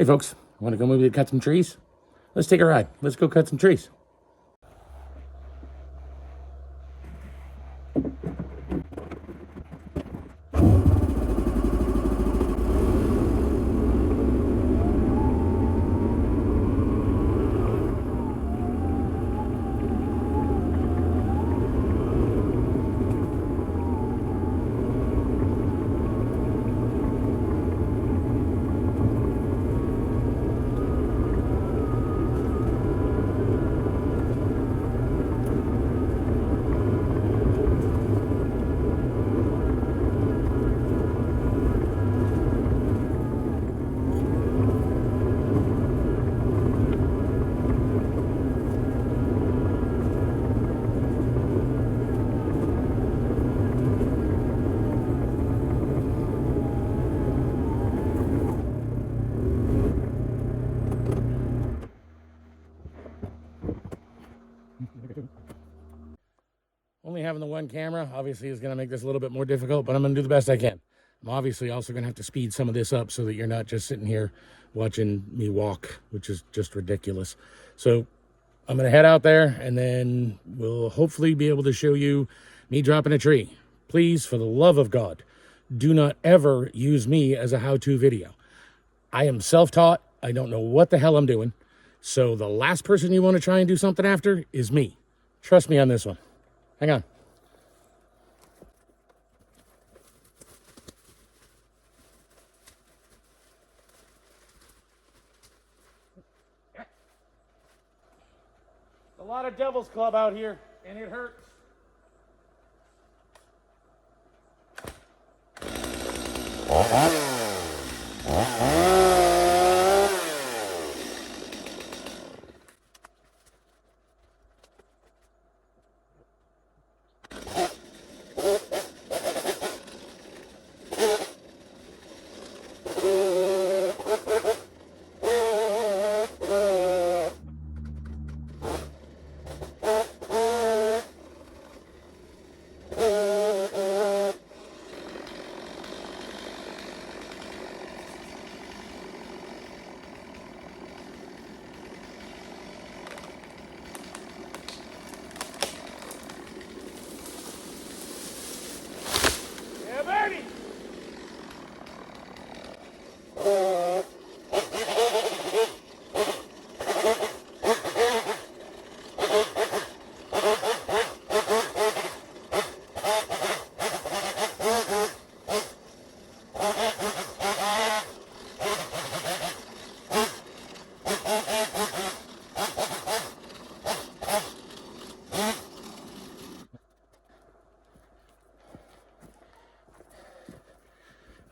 Hey folks, want to go maybe cut some trees? Let's take a ride. Let's go cut some trees. Only having the one camera obviously is going to make this a little bit more difficult, but I'm going to do the best I can. I'm obviously also going to have to speed some of this up so that you're not just sitting here watching me walk, which is just ridiculous. So I'm going to head out there and then we'll hopefully be able to show you me dropping a tree. Please, for the love of God, do not ever use me as a how-to video. I am self-taught. I don't know what the hell I'm doing. So the last person you want to try and do something after is me. Trust me on this one. Hang on. A lot of Devil's Club out here, and it hurts.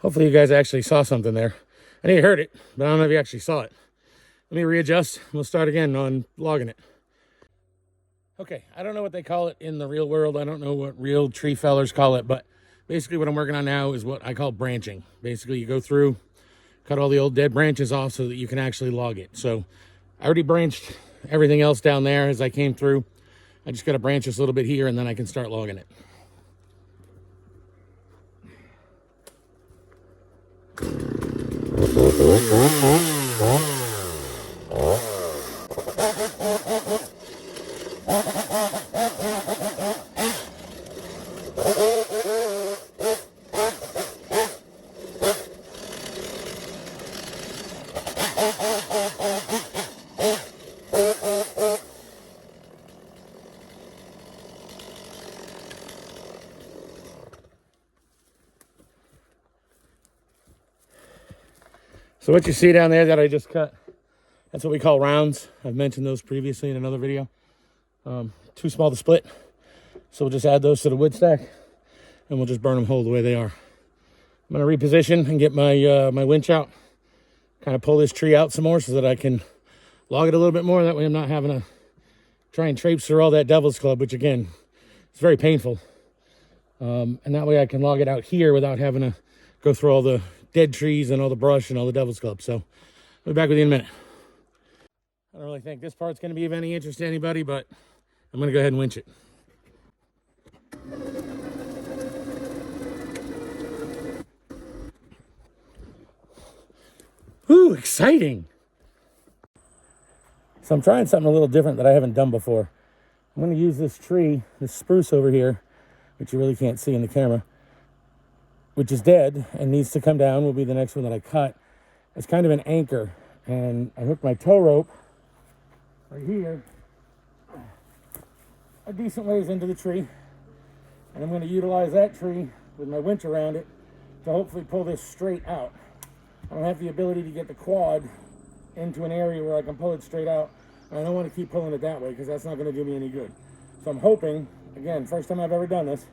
Hopefully you guys actually saw something there. I know you heard it, but I don't know if you actually saw it. Let me readjust. We'll start again on logging it. Okay, I don't know what they call it in the real world. I don't know what real tree fellers call it, but basically what I'm working on now is what I call branching. Basically, you go through, cut all the old dead branches off so that you can actually log it. So I already branched everything else down there as I came through. I just got to branch this a little bit here, and then I can start logging it. So what you see down there that I just cut, that's what we call rounds. I've mentioned those previously in another video. Too small to split. So we'll just add those to the wood stack and we'll just burn them whole the way they are. I'm gonna reposition and get my my winch out, kind of pull this tree out some more so that I can log it a little bit more. That way I'm not having to try and traipse through all that Devil's Club, which again, it's very painful. And that way I can log it out here without having to go through all the dead trees and all the brush and all the Devil's Club. So I'll be back with you in a minute. I don't really think this part's going to be of any interest to anybody, but I'm going to go ahead and winch it. Ooh, exciting. So I'm trying something a little different that I haven't done before. I'm going to use this tree, this spruce over here, which you really can't see in the camera, which is dead and needs to come down, will be the next one that I cut. It's kind of an anchor, and I hooked my tow rope right here a decent ways into the tree, and I'm going to utilize that tree with my winch around it to hopefully pull this straight out. I don't have the ability to get the quad into an area where I can pull it straight out, and I don't want to keep pulling it that way because that's not going to do me any good. So I'm hoping, again, first time I've ever done this,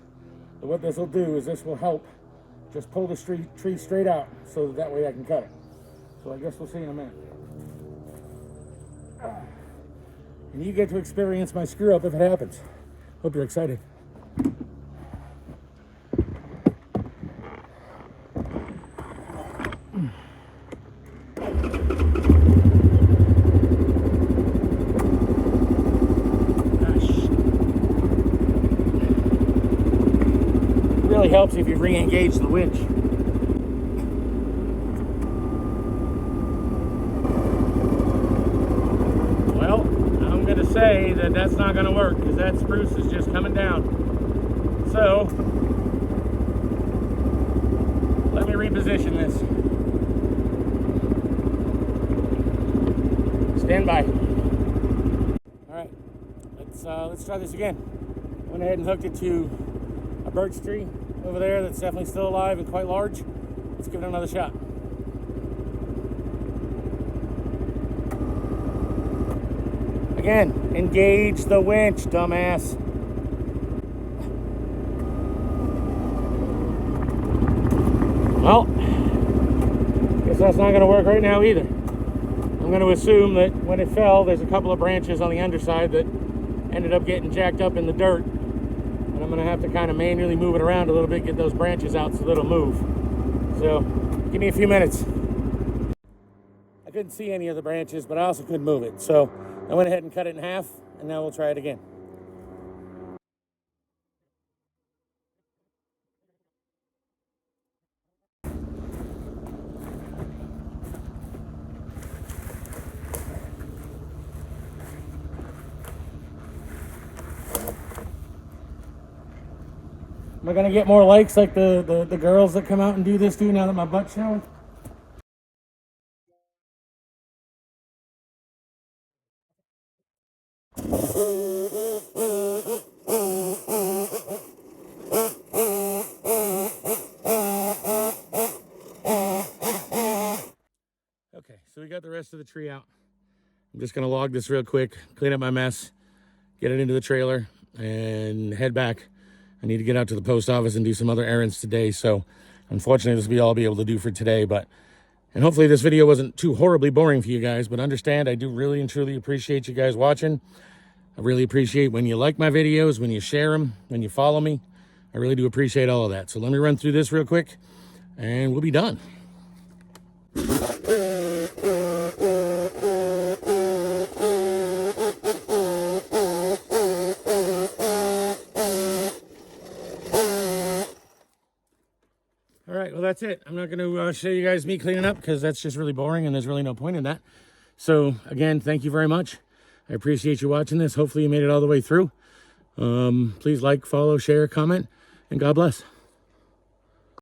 that what this will do is this will help just pull the tree straight out so that way I can cut it. So I guess we'll see in a minute. And you get to experience my screw up if it happens. Hope you're excited. Really helps if you re-engage the winch. Well, I'm going to say that that's not going to work because that spruce is just coming down. So, let me reposition this. Stand by. All right, let's try this again. Went ahead and hooked it to a birch tree over there that's definitely still alive and quite large. Let's give it another shot. Again, engage the winch, dumbass. Well, guess that's not going to work right now either. I'm going to assume that when it fell, there's a couple of branches on the underside that ended up getting jacked up in the dirt. And I'm going to have to kind of manually move it around a little bit, get those branches out so that it'll move. So, give me a few minutes. I couldn't see any of the branches, but I also couldn't move it. So, I went ahead and cut it in half, and now we'll try it again. Am I going to get more likes like the girls that come out and do this too now that my butt's showing? Okay, so we got the rest of the tree out. I'm just going to log this real quick, clean up my mess, get it into the trailer, and head back. I need to get out to the post office and do some other errands today, so unfortunately this will be all I'll be able to do for today, and hopefully this video wasn't too horribly boring for you guys, but understand I do really and truly appreciate you guys watching. I really appreciate when you like my videos, when you share them, when you follow me. I really do appreciate all of that. So let me run through this real quick, and we'll be done. All right, well, that's it. I'm not going to show you guys me cleaning up because that's just really boring and there's really no point in that. So, again, thank you very much. I appreciate you watching this. Hopefully you made it all the way through. Please like, follow, share, comment, and God bless.